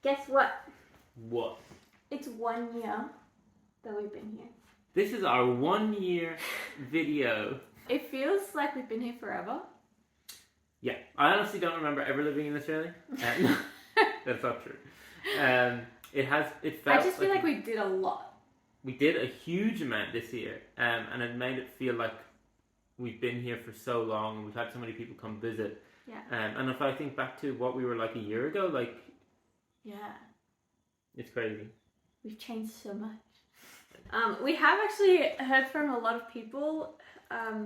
Guess what? What? It's 1 year that we've been here. This is our 1 year video. It feels like we've been here forever. Yeah, I honestly don't remember ever living in Australia. That's not true. It felt. I just feel like we did a lot. We did a huge amount this year, and it made it feel like we've been here for so long, and we've had so many people come visit. Yeah. And if I think back to what we were like a year ago, like, yeah, it's crazy. We've changed so much. We have actually heard from a lot of people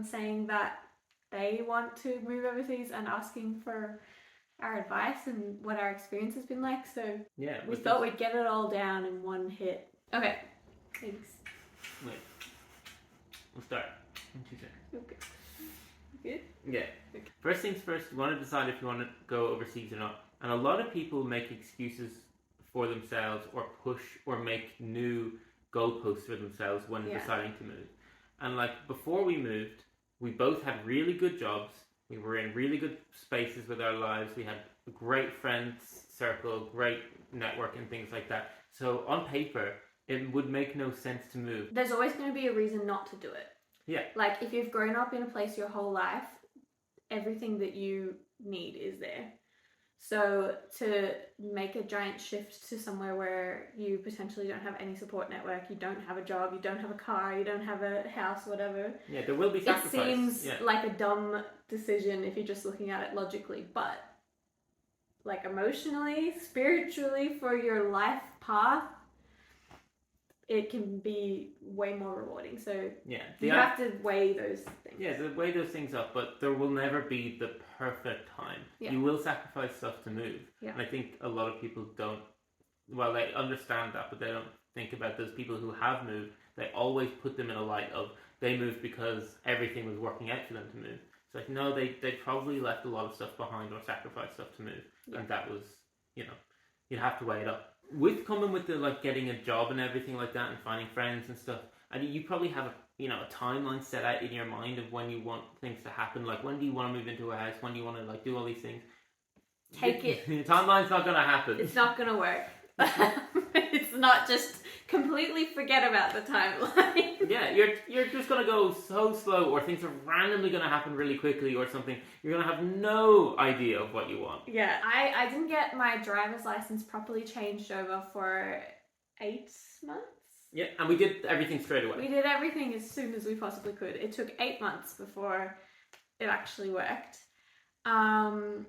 saying that they want to move overseas and asking for our advice and what our experience has been like. So yeah, we thought we'd get it all down in one hit. Okay, thanks. Wait, we'll start in 2 seconds. Okay. Good? Yeah. Okay. First things first, you want to decide if you want to go overseas or not. And a lot of people make excuses for themselves or push or make new goalposts for themselves when deciding to move. And like before we moved, we both had really good jobs. We were in really good spaces with our lives. We had a great friends circle, great network and things like that. So on paper, it would make no sense to move. There's always going to be a reason not to do it. Yeah. Like if you've grown up in a place your whole life, everything that you need is there. So to make a giant shift to somewhere where you potentially don't have any support network, you don't have a job, you don't have a car, you don't have a house, whatever. Yeah, there will be sacrifice. It seems like a dumb decision if you're just looking at it logically, but like emotionally, spiritually, for your life path, it can be way more rewarding. So you have to weigh those things. Yeah, weigh those things up, but there will never be the perfect time. Yeah. You will sacrifice stuff to move. Yeah. And I think a lot of people don't, well, they understand that, but they don't think about those people who have moved. They always put them in a light of they moved because everything was working out for them to move. It's like, no, they probably left a lot of stuff behind or sacrificed stuff to move. Yeah. And that was, you'd have to weigh it up. With coming with the like getting a job and everything like that and finding friends and stuff, and you probably have a timeline set out in your mind of when you want things to happen. Like when do you want to move into a house? When do you want to like do all these things? Take it. Your timeline's not gonna happen. It's not gonna work. It's not just completely forget about the timeline. Yeah, you're just gonna go so slow, or things are randomly gonna happen really quickly, or something. You're gonna have no idea of what you want. Yeah, I didn't get my driver's license properly changed over for 8 months. Yeah, and we did everything straight away. We did everything as soon as we possibly could. It took 8 months before it actually worked. And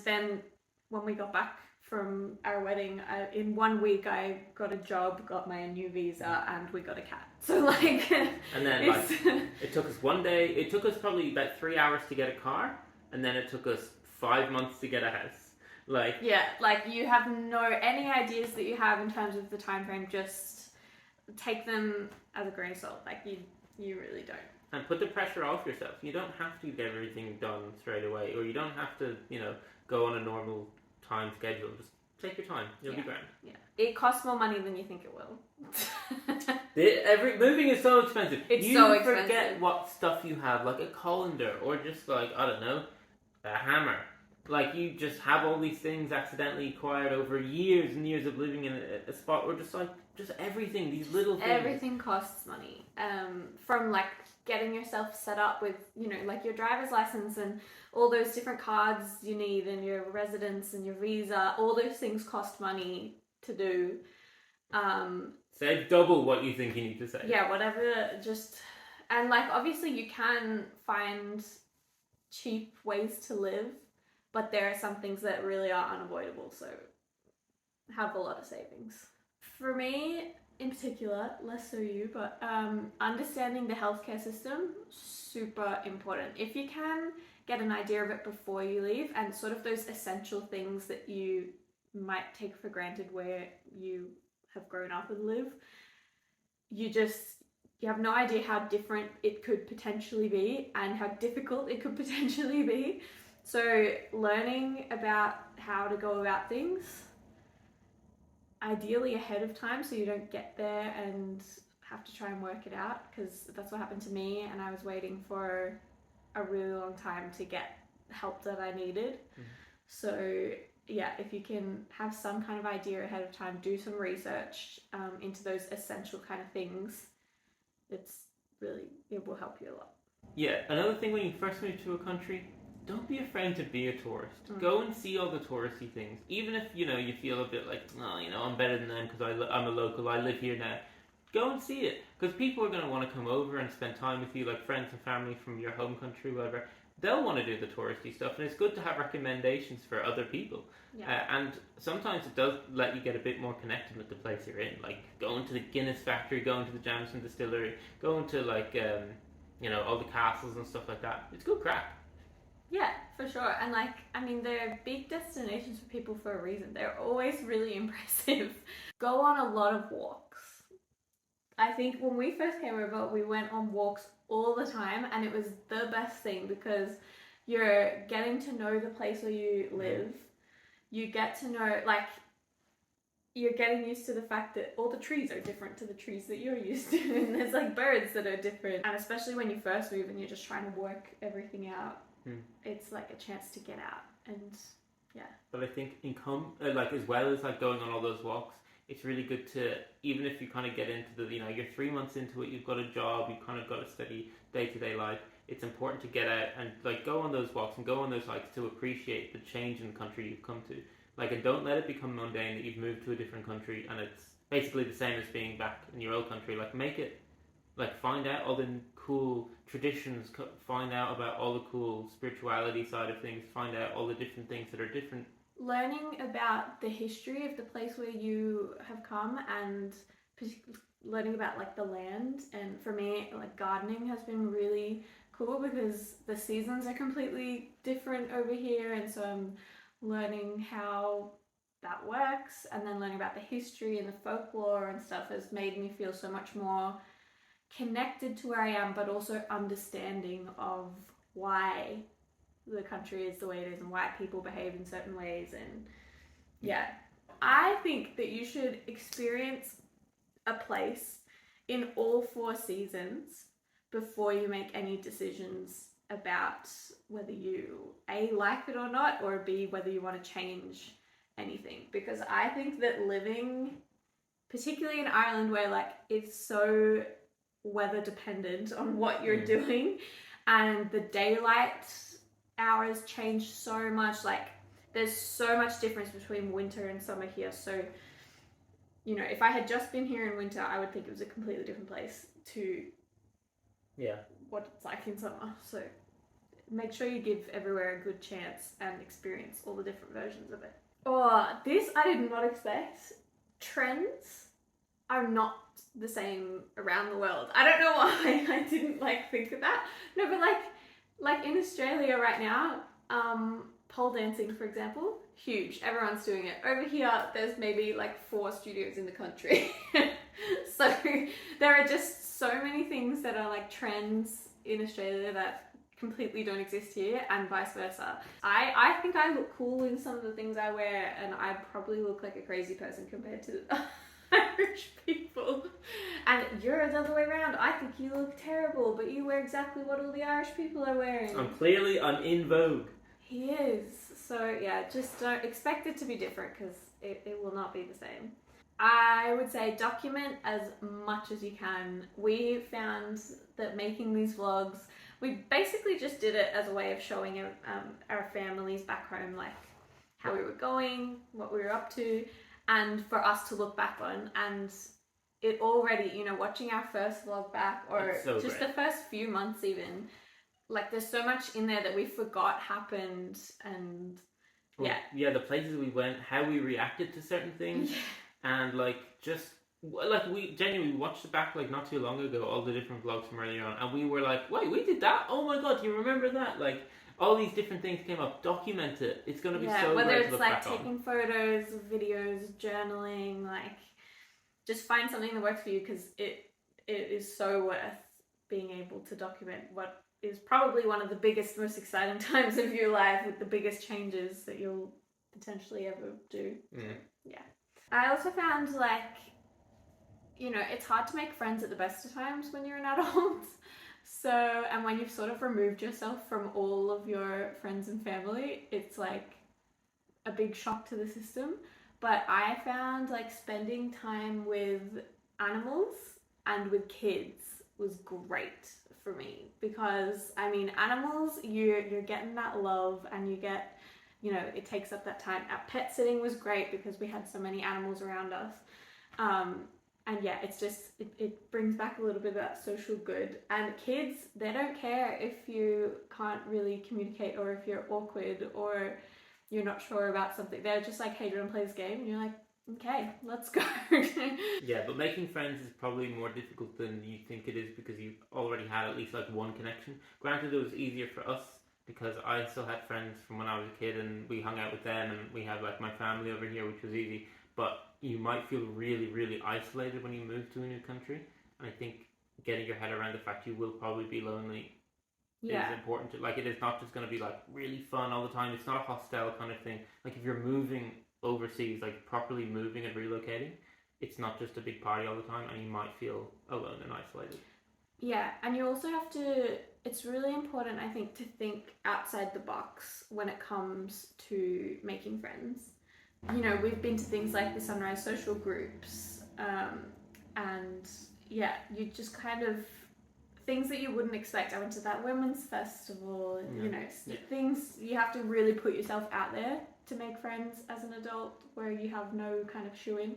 then when we got back from our wedding, in 1 week I got a job, got my new visa, and we got a cat. So like, and then like it took us 1 day. It took us probably about 3 hours to get a car, and then it took us 5 months to get a house. Like you have any ideas that you have in terms of the time frame. Just take them as a grain of salt. Like you really don't. And put the pressure off yourself. You don't have to get everything done straight away, or you don't have to go on a normal time schedule. Just take your time. You'll be grand. Yeah. It costs more money than you think it will. Moving is so expensive. It's so expensive. You forget what stuff you have, like a colander, or just like, I don't know, a hammer. Like you just have all these things accidentally acquired over years and years of living in a spot where just everything, these little things. Everything costs money. From like getting yourself set up with, like your driver's license and all those different cards you need and your residence and your visa, all those things cost money to do. Say double what you think you need to say. Yeah, whatever, and like obviously you can find cheap ways to live, but there are some things that really are unavoidable, so have a lot of savings. For me, in particular, less so you, but understanding the healthcare system, super important. If you can get an idea of it before you leave, and sort of those essential things that you might take for granted where you have grown up and live, you have no idea how different it could potentially be and how difficult it could potentially be. So learning about how to go about things, ideally ahead of time, so you don't get there and have to try and work it out, because that's what happened to me, and I was waiting for a really long time to get help that I needed. So yeah, if you can have some kind of idea ahead of time, do some research into those essential kind of things, it will help you a lot. Yeah, another thing when you first move to a country, don't be afraid to be a tourist. Go and see all the touristy things. Even if, you feel a bit like, oh, I'm better than them because I'm a local, I live here now. Go and see it. Because people are going to want to come over and spend time with you, like friends and family from your home country, whatever. They'll want to do the touristy stuff, and it's good to have recommendations for other people. Yeah. And sometimes it does let you get a bit more connected with the place you're in. Like going to the Guinness factory, going to the Jameson distillery, going to like... all the castles and stuff like that. It's good crack. Yeah, for sure. And they're big destinations for people for a reason. They're always really impressive. Go on a lot of walks. I think when we first came over, we went on walks all the time, and it was the best thing because you're getting to know the place where you live. You get to know, you're getting used to the fact that all the trees are different to the trees that you're used to, and there's birds that are different. And especially when you first move and you're just trying to work everything out, it's like a chance to get out. And yeah. But I think as well as going on all those walks, it's really good to, even if you kind of get into you're 3 months into it, you've got a job, you've kind of got a steady day-to-day life. It's important to get out and go on those walks and go on those hikes to appreciate the change in the country you've come to. And don't let it become mundane that you've moved to a different country and it's basically the same as being back in your old country. Make it, find out all the cool traditions, find out about all the cool spirituality side of things, find out all the different things that are different. Learning about the history of the place where you have come and learning about the land, and for me gardening has been really cool because the seasons are completely different over here, and so I'm learning how that works, and then learning about the history and the folklore and stuff has made me feel so much more connected to where I am, but also understanding of why the country is the way it is and why people behave in certain ways. And yeah, I think that you should experience a place in all 4 seasons before you make any decisions about whether you A, like it or not, or B, whether you want to change anything. Because I think that living, particularly in Ireland where it's so weather dependent on what you're doing, and the daylight hours change so much, there's so much difference between winter and summer here. So if I had just been here in winter, I would think it was a completely different place to what it's like in summer. So make sure you give everywhere a good chance and experience all the different versions of it. This I did not expect. Trends are not the same around the world. I don't know why I didn't think of that. No, but like in Australia right now, pole dancing, for example, huge. Everyone's doing it. Over here, there's maybe 4 studios in the country. So there are just so many things that are trends in Australia that completely don't exist here, and vice versa. I think I look cool in some of the things I wear, and I probably look like a crazy person compared to the Irish people. And you're the other way around. I think you look terrible, but you wear exactly what all the Irish people are wearing. I'm in vogue. He is. So yeah, just don't expect it to be different because it will not be the same. I would say document as much as you can. We found that making these vlogs, we basically just did it as a way of showing our families back home how we were going, what we were up to, and for us to look back on. And it already, watching our first vlog back, or so just great. the first few months even, there's so much in there that we forgot happened. And the places we went, how we reacted to certain things, and we genuinely watched it back not too long ago, all the different vlogs from earlier on, and we were wait, we did that? Oh my god, do you remember that? All these different things came up. Document it. It's going to be so whether great it's to look back taking on. photos, videos, journaling, just find something that works for you, because it is so worth being able to document what is probably one of the biggest, most exciting times of your life, with the biggest changes that you'll potentially ever do. Yeah. I also found it's hard to make friends at the best of times when you're an adult. So, and when you've sort of removed yourself from all of your friends and family, it's a big shock to the system, but I found like spending time with animals and with kids was great for me, because I mean, animals, you're getting that love, and you get, you know, it takes up that time. Our pet sitting was great because we had so many animals around us. And yeah, it's just, it brings back a little bit of that social good. And kids, they don't care if you can't really communicate, or if you're awkward, or you're not sure about something. They're just like, hey, do you want to play this game? And you're like, okay, let's go. Yeah, but making friends is probably more difficult than you think it is, because you already had at least like one connection. Granted, it was easier for us because I still had friends from when I was a kid, and we hung out with them, and we had like my family over here, which was easy. But you might feel really, really isolated when you move to a new country. And I think getting your head around the fact you will probably be lonely is important. Like, it is not just going to be like really fun all the time. It's not a hostile kind of thing. Like, if you're moving overseas, like properly moving and relocating, it's not just a big party all the time, and you might feel alone and isolated. Yeah, and you also have to, it's really important, I think, to think outside the box when it comes to making friends. You know, we've been to things like the Sunrise social groups, and yeah, you just kind of, things that you wouldn't expect. I went to that women's festival, you know, things, you have to really put yourself out there to make friends as an adult, where you have no kind of shoo-in.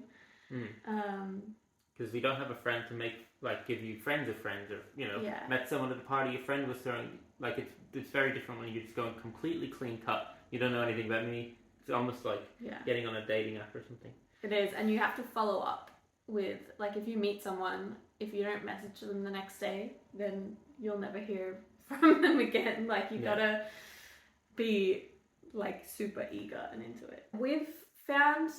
Because we don't have a friend to make, like, give you friends of friends, or, you know, met someone at the party a friend was throwing, like, it's very different when you're just going completely clean cut. You don't know anything about me. It's almost like getting on a dating app or something. It is, and you have to follow up with, like, if you meet someone, if you don't message them the next day, then you'll never hear from them again. Like, you gotta be, like, super eager and into it. We've found,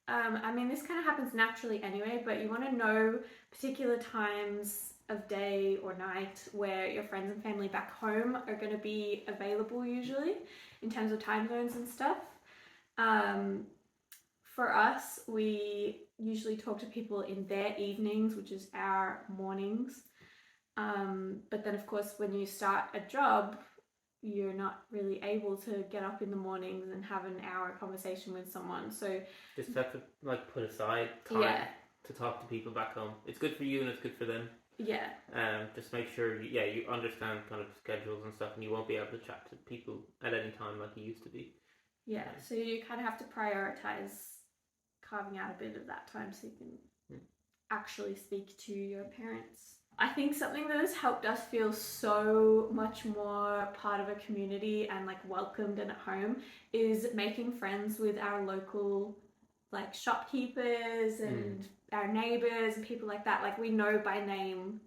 I mean, this kind of happens naturally anyway, but you want to know particular times of day or night where your friends and family back home are going to be available, usually, in terms of time zones and stuff. For us, we usually talk to people in their evenings, which is our mornings. But then, of course, when you start a job, you're not really able to get up in the mornings and have an hour conversation with someone. So just have to, like, put aside time to talk to people back home. It's good for you and it's good for them. Yeah. Just make sure you understand kind of schedules and stuff, and you won't be able to chat to people at any time like you used to be. Yeah, so you kind of have to prioritize carving out a bit of that time so you can actually speak to your parents. I think something that has helped us feel so much more part of a community and, like, welcomed and at home is making friends with our local, like, shopkeepers and our neighbours and people like that. Like, we know by name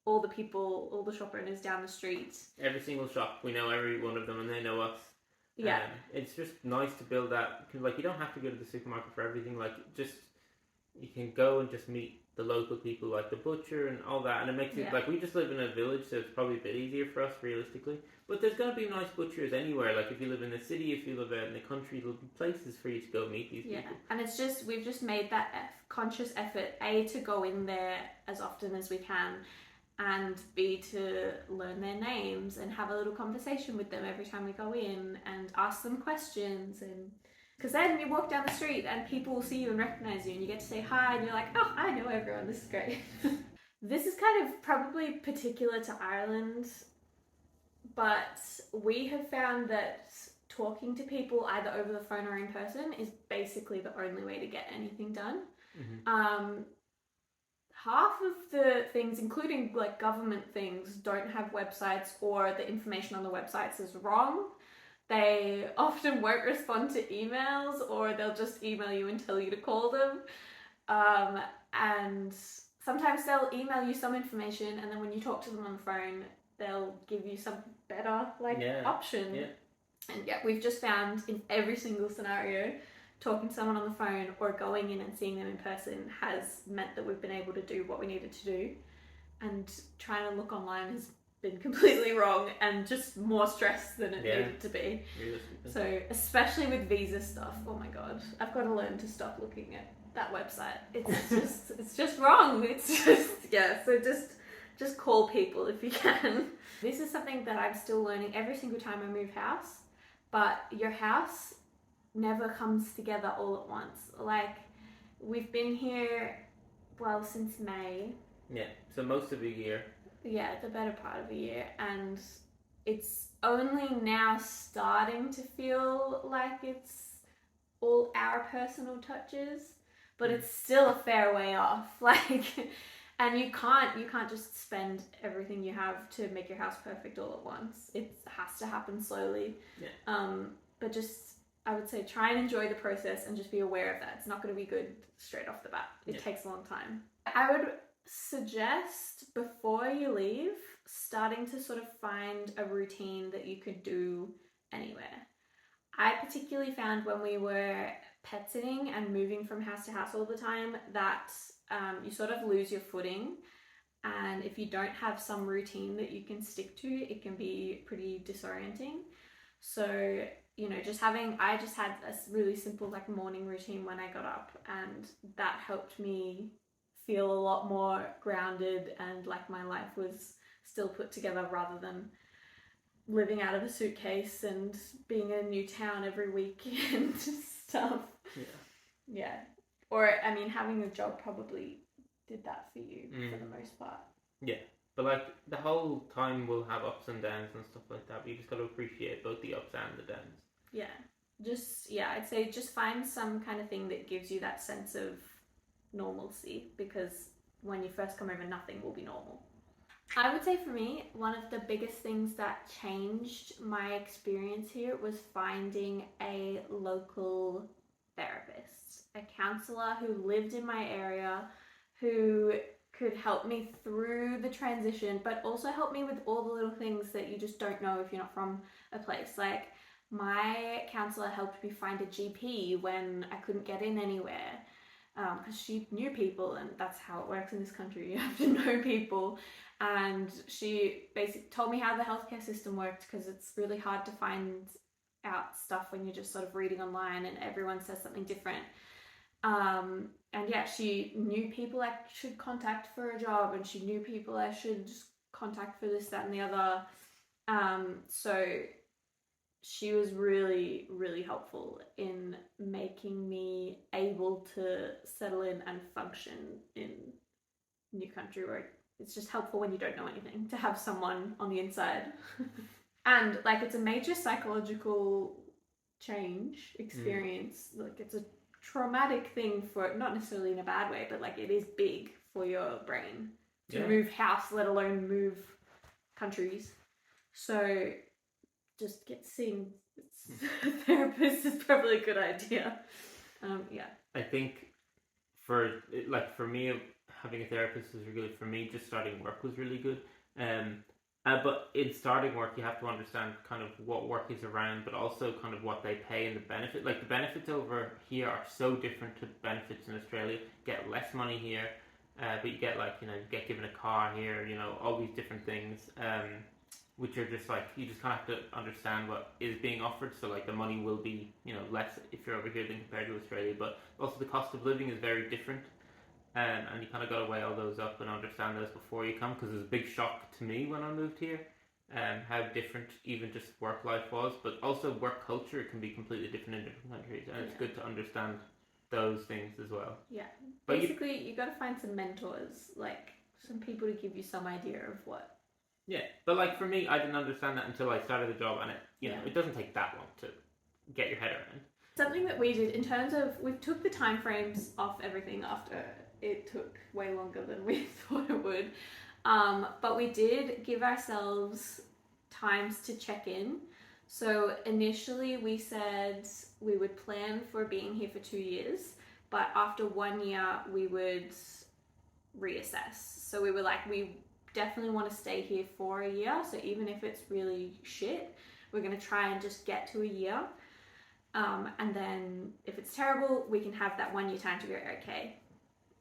all the people, all the shop owners down the street. Every single shop, we know every one of them, and they know us. Yeah. It's just nice to build that, because, like, you don't have to go to the supermarket for everything. Like, just, you can go and just meet the local people, like the butcher and all that, and it makes it, like, we just live in a village, so it's probably a bit easier for us, realistically. But there's going to be nice butchers anywhere. Like, if you live in the city, if you live out in the country, there'll be places for you to go meet these people. And it's just, we've just made that conscious effort, A, to go in there as often as we can, and B, to learn their names and have a little conversation with them every time we go in and ask them questions. And because then you walk down the street and people will see you and recognize you, and you get to say hi, and you're like, oh, I know everyone, this is great. This is kind of probably particular to Ireland, but we have found that talking to people either over the phone or in person is basically the only way to get anything done. Half of the things, including, like, government things, don't have websites, or the information on the websites is wrong. They often won't respond to emails, or they'll just email you and tell you to call them. And sometimes they'll email you some information, and then when you talk to them on the phone, they'll give you some better, like, option. And we've just found in every single scenario, talking to someone on the phone or going in and seeing them in person has meant that we've been able to do what we needed to do. And trying to look online has been completely wrong and just more stress than it needed to be. So, especially with visa stuff, oh my god, I've got to learn to stop looking at that website. It's just wrong. It's just, so just call people if you can. This is something that I'm still learning every single time I move house, but your house never comes together all at once. Like, we've been here, well, since May. Yeah, so most of the year. Yeah, the better part of a year. And it's only now starting to feel like it's all our personal touches, but it's still a fair way off. Like, and you can't just spend everything you have to make your house perfect all at once. It has to happen slowly. Yeah. But just, I would say, try and enjoy the process and just be aware of that. It's not going to be good straight off the bat. It takes a long time. I would suggest, before you leave, starting to sort of find a routine that you could do anywhere. I particularly found when we were pet sitting and moving from house to house all the time that you sort of lose your footing, and if you don't have some routine that you can stick to, it can be pretty disorienting. So, you know, I just had a really simple like morning routine when I got up, and that helped me feel a lot more grounded and like my life was still put together, rather than living out of a suitcase and being in a new town every week and stuff. Yeah. Or, I mean, having a job probably did that for you for the most part. Yeah. But like the whole time we'll have ups and downs and stuff like that. We just got to appreciate both the ups and the downs. Yeah. I'd say just find some kind of thing that gives you that sense of normalcy, because when you first come over, nothing will be normal. I would say for me, one of the biggest things that changed my experience here was finding a local therapist, a counselor who lived in my area, who could help me through the transition, but also help me with all the little things that you just don't know if you're not from a place. Like, my counselor helped me find a GP when I couldn't get in anywhere, because she knew people, and that's how it works in this country. You have to know people. And she basically told me how the healthcare system worked, because it's really hard to find out stuff when you're just sort of reading online and everyone says something different. And yeah, she knew people I should contact for a job, and she knew people I should contact for this, that, and the other. So she was really, really helpful in making me able to settle in and function in a new country, where it's just helpful when you don't know anything to have someone on the inside. And like, it's a major psychological change experience. Like, it's a traumatic thing for, not necessarily in a bad way, but like, it is big for your brain to move house, let alone move countries. So just get seen. A therapist is probably a good idea. I think for me, having a therapist was really good. For me, just starting work was really good. But in starting work, you have to understand kind of what work is around, but also kind of what they pay and the benefit. Like, the benefits over here are so different to benefits in Australia. You get less money here, but you get you get given a car here. All these different things, which are just like, you just kind of have to understand what is being offered. So like, the money will be less if you're over here than compared to Australia, but also the cost of living is very different. And you kind of got to weigh all those up and understand those before you come, because it was a big shock to me when I moved here, how different even just work life was, but also work culture can be completely different in different countries, and it's good to understand those things as well. Yeah, but basically you got to find some mentors, like some people to give you some idea of what. Yeah, but like for me, I didn't understand that until I started the job, and it doesn't take that long to get your head around. Something that we did in terms of, we took the time frames off everything after it took way longer than we thought it would. But we did give ourselves times to check in. So initially we said we would plan for being here for 2 years, but after 1 year we would reassess. So we were like, we definitely want to stay here for a year. So even if it's really shit, we're going to try and just get to a year. And then if it's terrible, we can have that 1 year time to go, okay,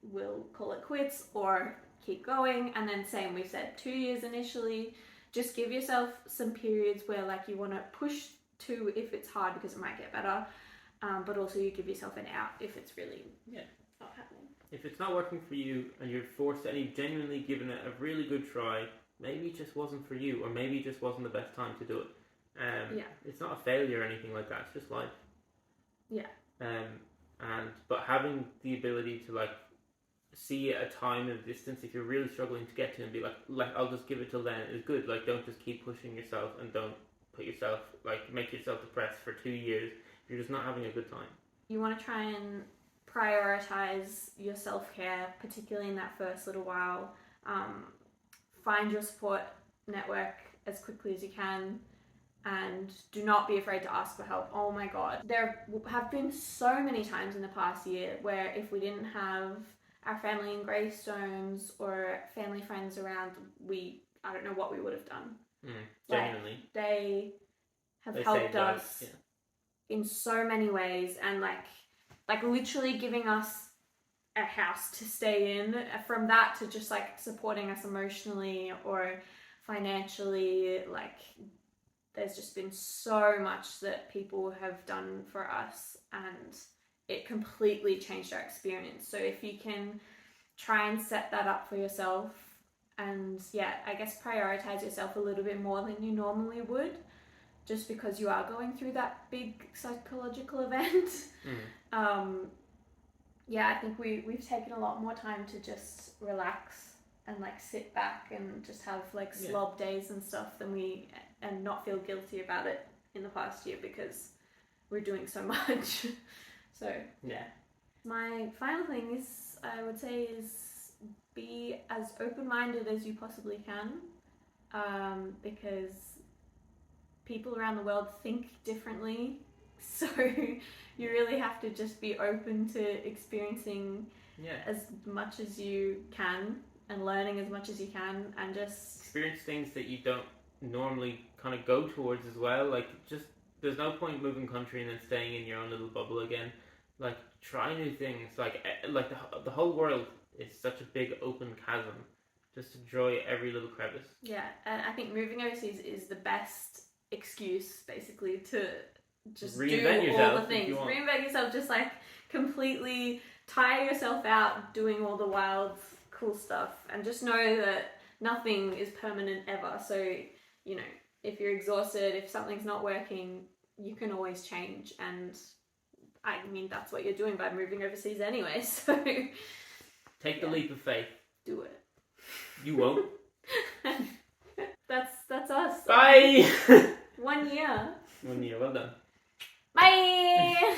we'll call it quits or keep going. And then same, we said 2 years initially. Just give yourself some periods where like you want to push to if it's hard, because it might get better, but also you give yourself an out if it's really not happening. If it's not working for you and you're forced to, and you've genuinely given it a really good try, maybe it just wasn't for you, or maybe it just wasn't the best time to do it. It's not a failure or anything like that, it's just life. Yeah. But having the ability to like see a time and distance if you're really struggling to get to and be like I'll just give it till then is good. Like don't just keep pushing yourself and don't put yourself make yourself depressed for 2 years if you're just not having a good time. You want to try and prioritize your self-care, particularly in that first little while. Find your support network as quickly as you can, and do not be afraid to ask for help. Oh my god, there have been so many times in the past year where if we didn't have our family in Greystones or family friends around, I don't know what we would have done. Genuinely. They have helped us in so many ways, and like literally giving us a house to stay in, from that to just like supporting us emotionally or financially. Like there's just been so much that people have done for us, and it completely changed our experience. So if you can try and set that up for yourself, and I guess prioritize yourself a little bit more than you normally would, just because you are going through that big psychological event. I think we've taken a lot more time to just relax and like sit back and just have like slob days and stuff and not feel guilty about it in the past year, because we're doing so much. So my final thing is, I would say, is be as open-minded as you possibly can, because people around the world think differently. So you really have to just be open to experiencing as much as you can and learning as much as you can, and just experience things that you don't normally kind of go towards as well. Like, just there's no point moving country and then staying in your own little bubble again. Like, try new things. Like the whole world is such a big open chasm. Just enjoy every little crevice. Yeah, and I think moving overseas is the best excuse, basically, to just reinvent do yourself, all the things. Reinvent yourself, just like completely tire yourself out doing all the wild, cool stuff, and just know that nothing is permanent ever. So, you know, if you're exhausted, if something's not working, you can always change. And I mean, that's what you're doing by moving overseas anyway. So take the leap of faith. Do it. You won't. That's us. Bye. 1 year. 1 year. Well done. Bye.